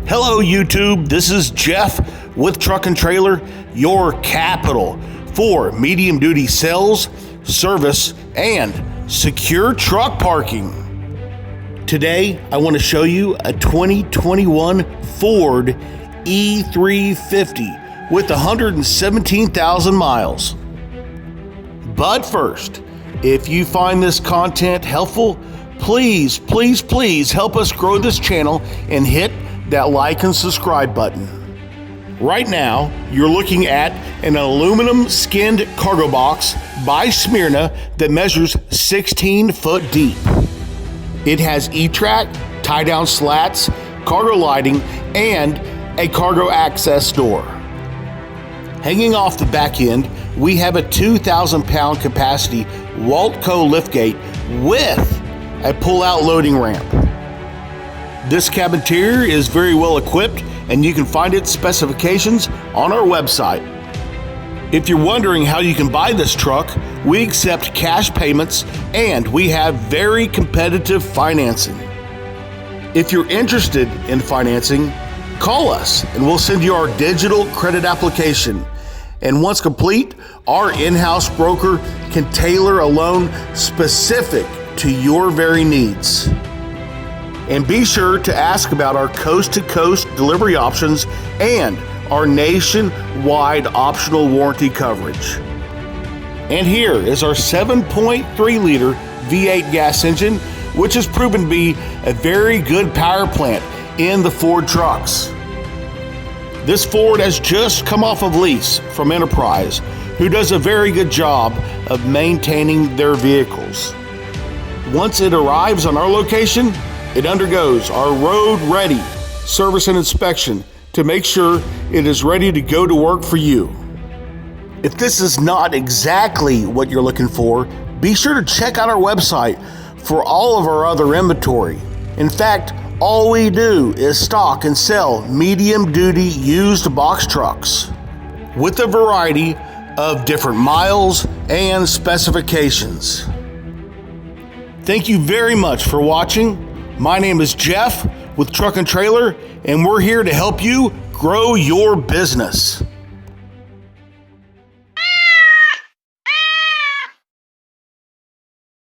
Hello YouTube, this is Jeff with Truck and Trailer, your capital for medium duty sales, service, and secure truck parking. Today, I want to show you a 2021 Ford E350 with 117,000 miles. But first, if you find this content helpful, please help us grow this channel and hit that like and subscribe button. Right now, you're looking at an aluminum skinned cargo box by Smyrna that measures 16 foot deep. It has E-track, tie-down slats, cargo lighting, and a cargo access door. Hanging off the back end, we have a 2,000 pound capacity Waltco liftgate with a pull-out loading ramp. This cab interior is very well equipped, and you can find its specifications on our website. If you're wondering how you can buy this truck, we accept cash payments and we have very competitive financing. If you're interested in financing, call us and we'll send you our digital credit application. And once complete, our in-house broker can tailor a loan specific to your very needs. And be sure to ask about our coast-to-coast delivery options and our nationwide optional warranty coverage. And here is our 7.3 liter V8 gas engine, which has proven to be a very good power plant in the Ford trucks. This Ford has just come off of lease from Enterprise, who does a very good job of maintaining their vehicles. Once it arrives on our location, it undergoes our road-ready service and inspection to make sure it is ready to go to work for you. If this is not exactly what you're looking for, be sure to check out our website for all of our other inventory. In fact, all we do is stock and sell medium-duty used box trucks with a variety of different miles and specifications. Thank you very much for watching. My name is Jeff with Truck and Trailer, and we're here to help you grow your business.